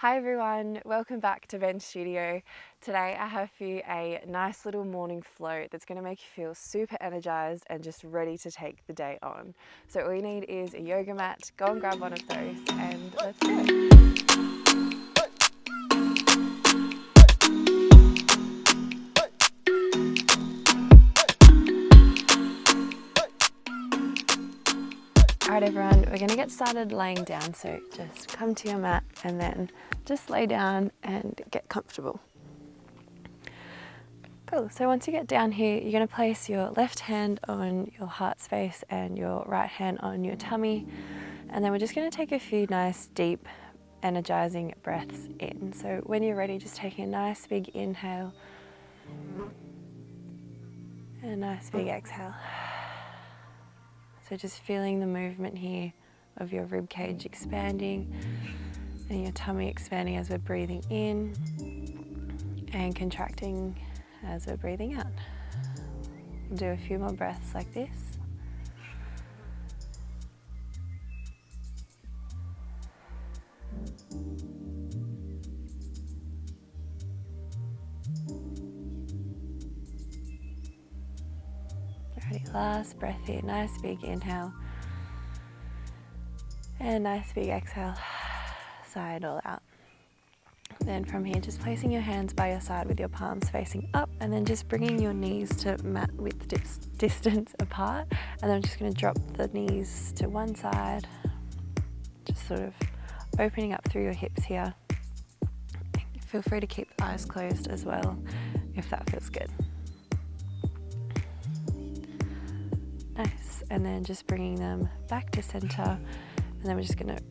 Hi everyone, welcome back to Bench Studio. Today I have for you a nice little morning float that's going to make you feel super energized and just ready to take the day on. So all you need is a yoga mat, go and grab one of those and let's do it. Alright everyone, we're going to get started laying down, so just come to your mat and then just lay down and get comfortable. Cool, so once you get down here, you're going to place your left hand on your heart space and your right hand on your tummy, and then we're just going to take a few nice deep energizing breaths in. So when you're ready, just take a nice big inhale and a nice big exhale. So just feeling the movement here of your rib cage expanding and your tummy expanding as we're breathing in and contracting as we're breathing out. We'll do a few more breaths like this. Alrighty, last breath here, nice big inhale and nice big exhale, sigh it all out. Then from here, just placing your hands by your side with your palms facing up, and then just bringing your knees to mat width distance apart, and then I'm just going to drop the knees to one side, just sort of opening up through your hips here. Feel free to keep the eyes closed as well if that feels good. Nice, and then just bringing them back to center, and then we're just going to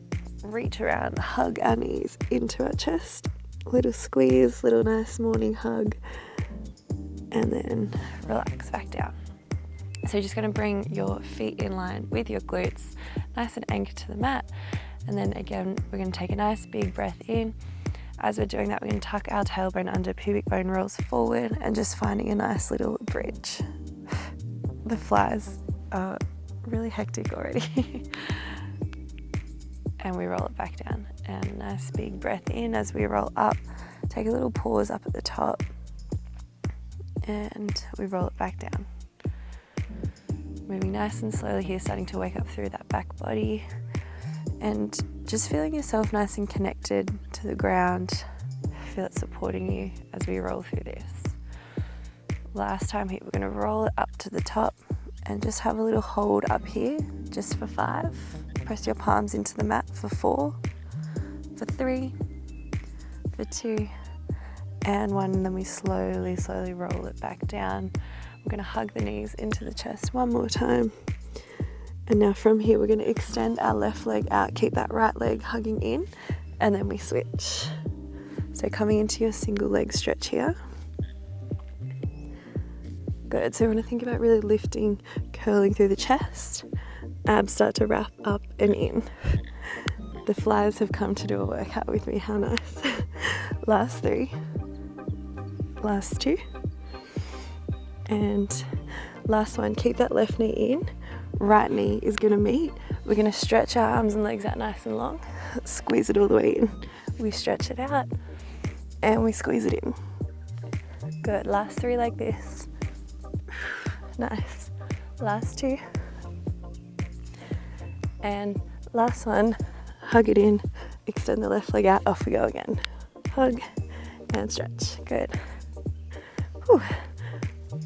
reach around, hug our knees into our chest, little squeeze, little nice morning hug, and then relax back down. So you're just going to bring your feet in line with your glutes, nice and anchored to the mat, and then again we're going to take a nice big breath in. As we're doing that, we're going to tuck our tailbone under, pubic bone rolls forward, and just finding a nice little bridge. The flies are really hectic already. And we roll it back down, and a nice big breath in as we roll up. Take a little pause up at the top and we roll it back down. Moving nice and slowly here, starting to wake up through that back body and just feeling yourself nice and connected to the ground. Feel it supporting you as we roll through this. Last time here, we're going to roll it up to the top and just have a little hold up here just for 5. Press your palms into the mat for 4, for 3, for 2, and 1, and then we slowly roll it back down. We're going to hug the knees into the chest one more time. And now from here, we're going to extend our left leg out, keep that right leg hugging in, and then we switch. So coming into your single leg stretch here. Good, so we want to think about really lifting, curling through the chest. Abs start to wrap up and in. The flies have come to do a workout with me, how nice. Last 3, last 2, and last one. Keep that left knee in, right knee is going to meet. We're going to stretch our arms and legs out nice and long, squeeze it all the way in. We stretch it out and we squeeze it in. Good, last 3 like this. Nice. Last 2. And last one, hug it in, extend the left leg out, off we go again. Hug and stretch, good. Whew.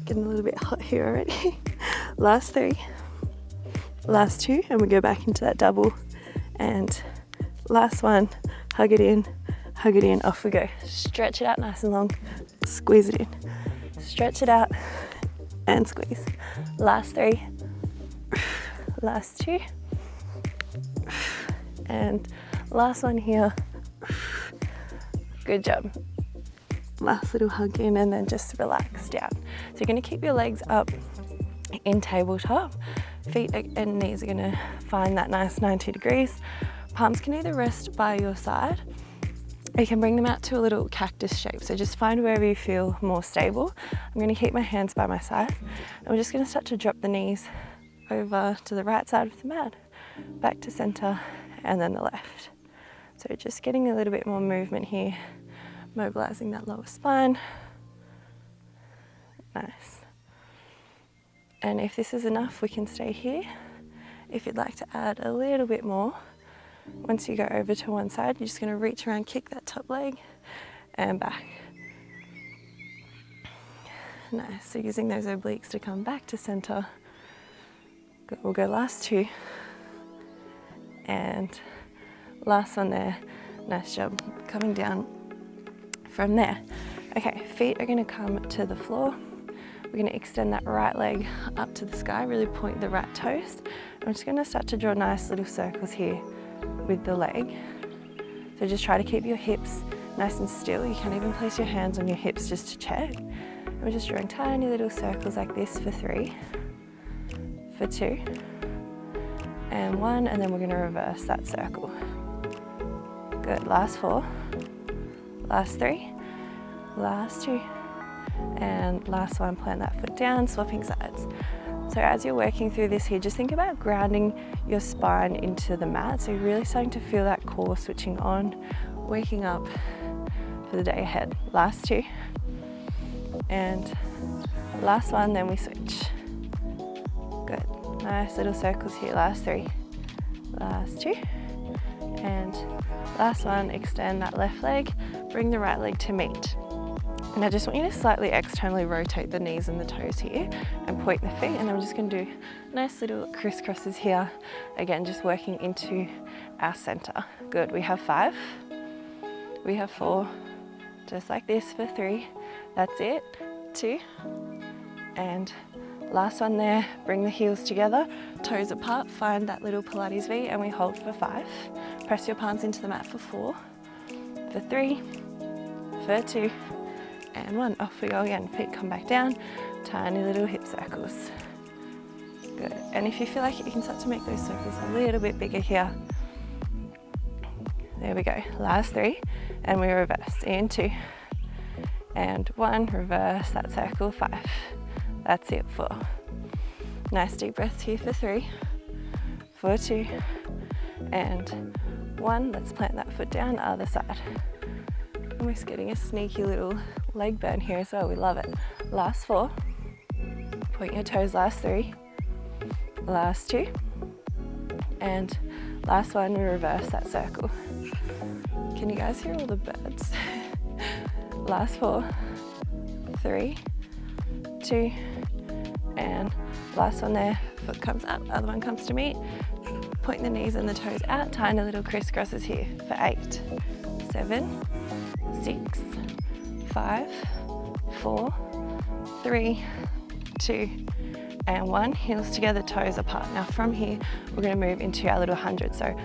Getting a little bit hot here already. Last 3, last 2, and we go back into that double. And last one, hug it in, off we go. Stretch it out nice and long, squeeze it in. Stretch it out and squeeze. Last 3, last 2, and last one here. Good job. Last little hug in and then just relax down. So you're going to keep your legs up in tabletop. Feet and knees are going to find that nice 90 degrees. Palms can either rest by your side, or you can bring them out to a little cactus shape. So just find wherever you feel more stable. I'm going to keep my hands by my side, and we're just going to start to drop the knees over to the right side of the mat, back to center, and then the left. So just getting a little bit more movement here, mobilizing that lower spine. Nice. And if this is enough, we can stay here. If you'd like to add a little bit more, once you go over to one side, you're just going to reach around, kick that top leg and back. Nice, so using those obliques to come back to center. Good. We'll go last two. And last one there. Nice job. Coming down from there. Okay, feet are going to come to the floor. We're going to extend that right leg up to the sky, really point the right toes. I'm just going to start to draw nice little circles here with the leg. So just try to keep your hips nice and still. You can even place your hands on your hips just to check. And we're just drawing tiny little circles like this for 3, for 2, and 1, and then we're going to reverse that circle. Good. Last 4, last 3, last 2, and last one. Plant that foot down, swapping sides. So as you're working through this here, just think about grounding your spine into the mat. So you're really starting to feel that core switching on, waking up for the day ahead. Last 2, and last one, then we switch. Good. Nice little circles here. Last 3, last 2, and last one. Extend that left leg, bring the right leg to meet. And I just want you to slightly externally rotate the knees and the toes here and point the feet, and then we're just going to do nice little crisscrosses here. Again, just working into our center. Good. We have 5, we have 4, just like this for 3. That's it. 2, and last one there. Bring the heels together, toes apart, find that little Pilates V, and we hold for 5. Press your palms into the mat for 4, for 3, for 2, and 1. Off we go again. Feet come back down, tiny little hip circles. Good. And if you feel like it, you can start to make those circles a little bit bigger here. There we go. Last 3, and we reverse. In 2, and 1. Reverse that circle. 5. That's it. 4. Nice deep breaths here for 3, for 2, and 1. Let's plant that foot down, other side. Almost getting a sneaky little leg burn here as well. We love it. Last 4. Point your toes. Last 3, last 2, and last 1. We reverse that circle. Can you guys hear all the birds? Last 4, 3, 2, and last one there. Foot comes up, other one comes to meet. Point the knees and the toes out. Tiny little crisscrosses here for 8, 7, 6, 5, 4, 3, 2, and 1. Heels together, toes apart. Now from here, we're going to move into our little 100. So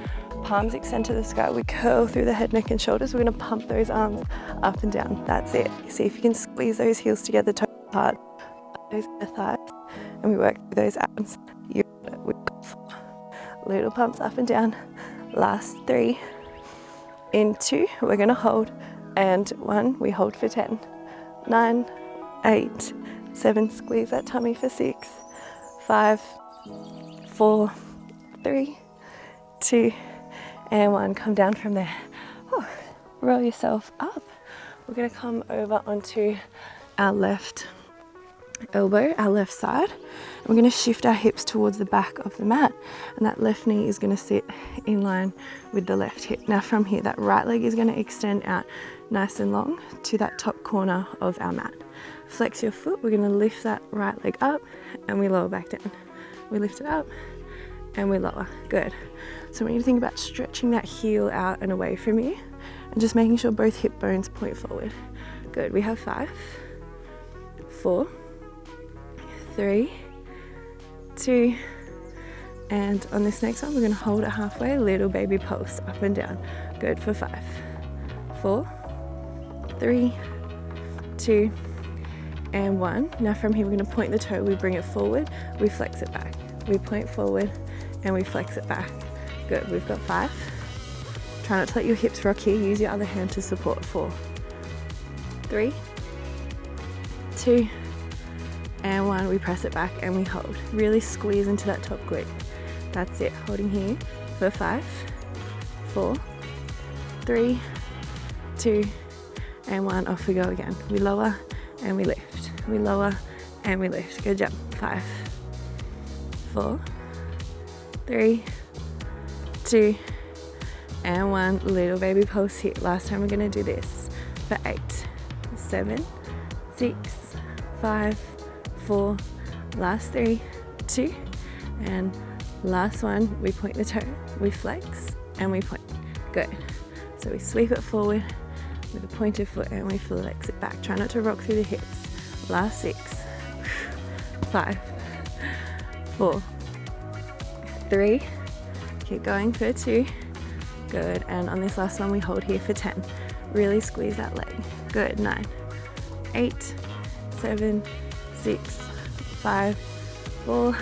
palms extend to the sky. We curl through the head, neck, and shoulders. We're going to pump those arms up and down. That's it. See if you can squeeze those heels together, toes apart, those thighs, and we work through those abs. We've got 4 little pumps up and down. Last 3. In 2, we're going to hold, and 1, we hold for 10. 9, 8, 7, squeeze that tummy for 6, 5, 4, 3, 2, and 1. Come down from there. Whew. Roll yourself up. We're going to come over onto our left elbow, our left side. We're going to shift our hips towards the back of the mat, and that left knee is going to sit in line with the left hip. Now from here, that right leg is going to extend out nice and long to that top corner of our mat. Flex your foot. We're going to lift that right leg up, and we lower back down. We lift it up and we lower. Good. So I want you to think about stretching that heel out and away from you, and just making sure both hip bones point forward. Good. We have 5, 4, 3, 2, and on this next one, we're going to hold it halfway, little baby pulse up and down. Good for 5, 4, 3, 2, and 1. Now from here, we're going to point the toe, we bring it forward, we flex it back. We point forward and we flex it back. Good. We've got 5. Try not to let your hips rock here. Use your other hand to support. 4, 3, 2, and 1. We press it back and we hold. Really squeeze into that top glute. That's it. Holding here for 5, 4, 3, 2, and 1. Off we go again. We lower and we lift. We lower and we lift. Good job. 5, 4, 3, 2, and 1. Little baby pulse here. Last time we're going to do this for 8, 7, 6, 5, 4, last 3, 2, and last 1. We point the toe, we flex, and we point. Good. So we sweep it forward with a pointed foot and we flex it back. Try not to rock through the hips. Last 6, 5, 4, 3, keep going for 2. Good. And on this last one we hold here for 10. Really squeeze that leg. Good. 9, 8, 7, 6, 5, 4,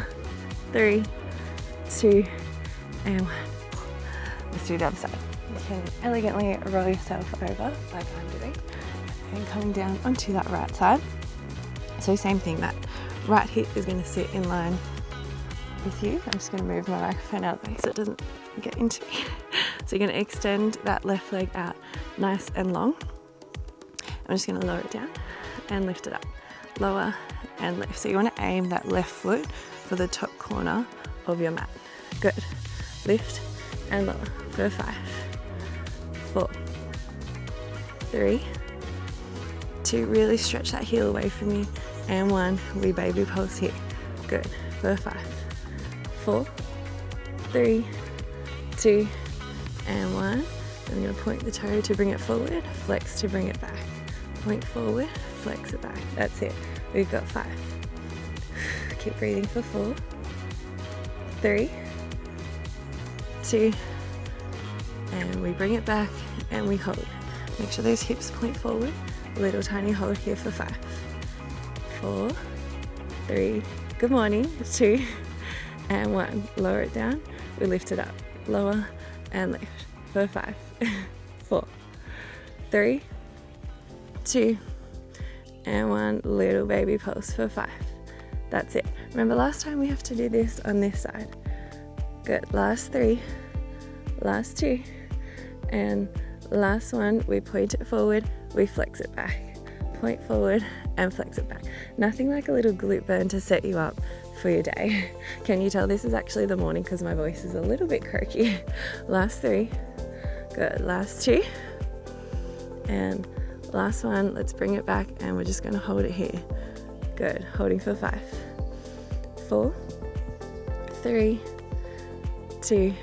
3, 2, and 1. Let's do the other side. You can elegantly roll yourself over like I'm doing and coming down onto that right side. So same thing, that right hip is going to sit in line with you. I'm just going to move my microphone out of the way so it doesn't get into me. So you're going to extend that left leg out nice and long. I'm just going to lower it down and lift it up. Lower and lift. So you want to aim that left foot for the top corner of your mat. Good. Lift and lower for 5, 4, 3, 2, really stretch that heel away from you, and 1, we baby pulse here. Good. For 5, 4, 3, 2, and 1. I'm going to point the toe to bring it forward, flex to bring it back. Point forward, flex it back. That's it. We've got 5. Keep breathing for 4, 3, 2, and we bring it back and we hold. Make sure those hips point forward. Little tiny hold here for 5, 4, 3, good morning, 2, and 1. Lower it down. We lift it up. Lower and lift for 5, 4, 3, 2, and 1. Little baby pulse for 5. That's it. Remember, last time we have to do this on this side. Good. Last 3, last 2, and last 1. We point it forward, we flex it back. Point forward and flex it back. Nothing like a little glute burn to set you up for your day. Can you tell this is actually the morning because my voice is a little bit croaky? Last 3. Good. Last 2. And last 1. Let's bring it back and we're just going to hold it here. Good. Holding for 5, 4, 3, 2,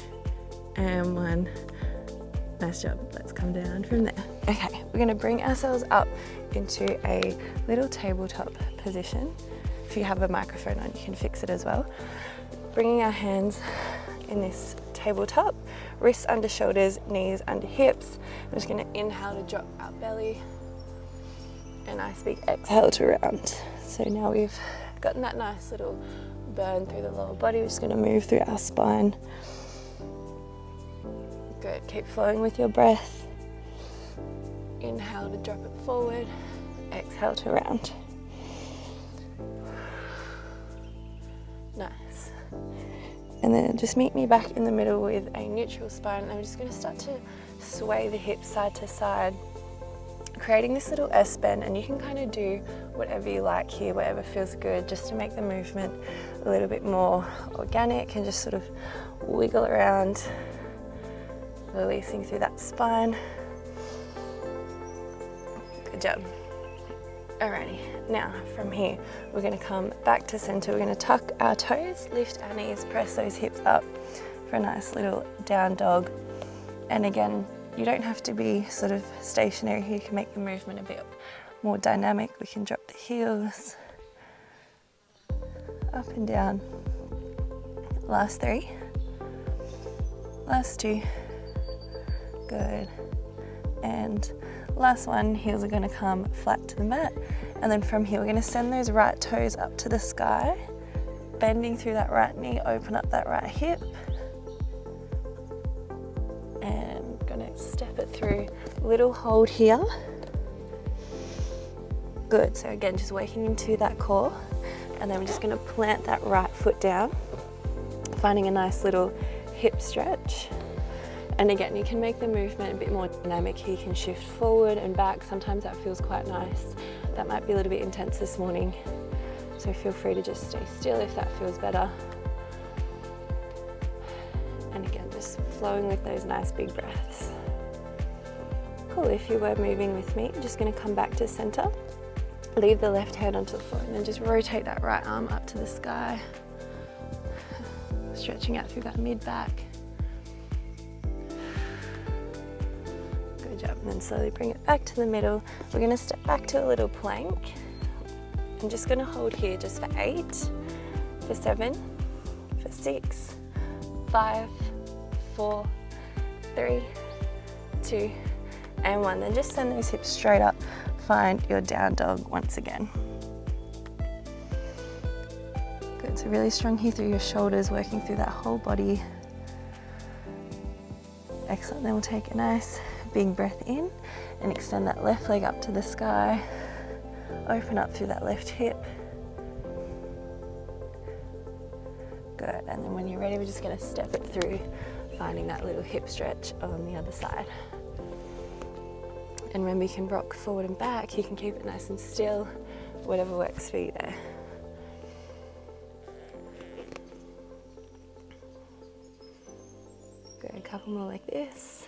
and 1. Nice job. Let's come down from there. Okay, we're going to bring ourselves up into a little tabletop position. If you have a microphone on, you can fix it as well. Bringing our hands in this tabletop, wrists under shoulders, knees under hips. I'm just going to inhale to drop our belly, and I speak exhale to round. So now we've gotten that nice little burn through the lower body. We're just going to move through our spine. Good. Keep flowing with your breath. Inhale to drop it forward. Exhale to round. Nice. And then just meet me back in the middle with a neutral spine. I'm just going to start to sway the hips side to side, creating this little S bend, and you can kind of do whatever you like here, whatever feels good, just to make the movement a little bit more organic, and just sort of wiggle around, releasing through that spine. Good job. Alrighty, now from here we're going to come back to center. We're going to tuck our toes, lift our knees, press those hips up for a nice little down dog. And again, you don't have to be sort of stationary here. You can make the movement a bit more dynamic. We can drop the heels up and down. Last 3, last 2, good, and last 1. Heels are going to come flat to the mat, and then from here we're going to send those right toes up to the sky, bending through that right knee, open up that right hip, and going to step it through. Little hold here. Good. So again, just waking into that core, and then we're just going to plant that right foot down, finding a nice little hip stretch. And again, you can make the movement a bit more dynamic. You can shift forward and back. Sometimes that feels quite nice. That might be a little bit intense this morning. So feel free to just stay still if that feels better. And again, just flowing with those nice big breaths. Cool, if you were moving with me, I'm just gonna come back to center. Leave the left hand onto the floor and then just rotate that right arm up to the sky. Stretching out through that mid-back. Good job, and then slowly bring it back to the middle. We're gonna step back to a little plank. I'm just gonna hold here just for 8, for 7, for 6, 5, 4, 3, 2, and 1. Then just send those hips straight up. Find your down dog once again. Good, so really strong here through your shoulders, working through that whole body. Excellent, then we'll take a nice big breath in and extend that left leg up to the sky. Open up through that left hip. Good, and then when you're ready, we're just gonna step it through, finding that little hip stretch on the other side. And remember, you can rock forward and back. You can keep it nice and still, whatever works for you there. Good, a couple more like this.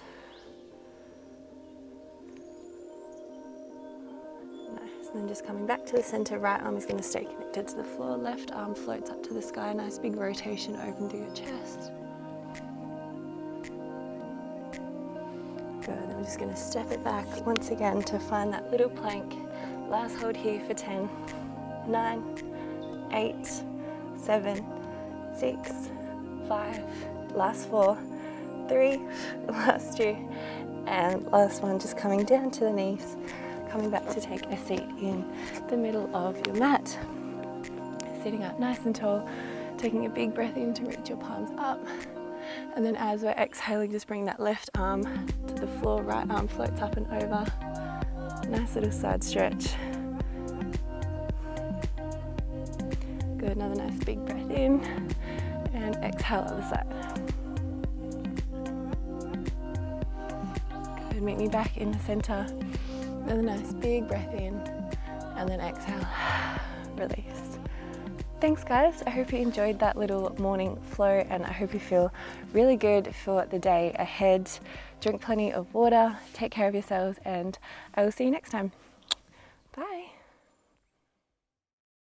Nice, and then just coming back to the center, right arm is gonna stay connected to the floor, left arm floats up to the sky, nice big rotation, open through your chest. Good, then we're just gonna step it back once again to find that little plank. Last hold here for 10, 9, 8, 7, 6, 5, last 4, 3, last 2, and last one, just coming down to the knees, coming back to take a seat in the middle of your mat. Sitting up nice and tall, taking a big breath in to reach your palms up. And then as we're exhaling, just bring that left arm to the floor, right arm floats up and over. Nice little side stretch. Good, another nice big breath in, and exhale other side. Good, meet me back in the center. Another nice big breath in, and then exhale, release. Thanks guys, I hope you enjoyed that little morning flow, and I hope you feel really good for the day ahead. Drink plenty of water, take care of yourselves, and I will see you next time. Bye.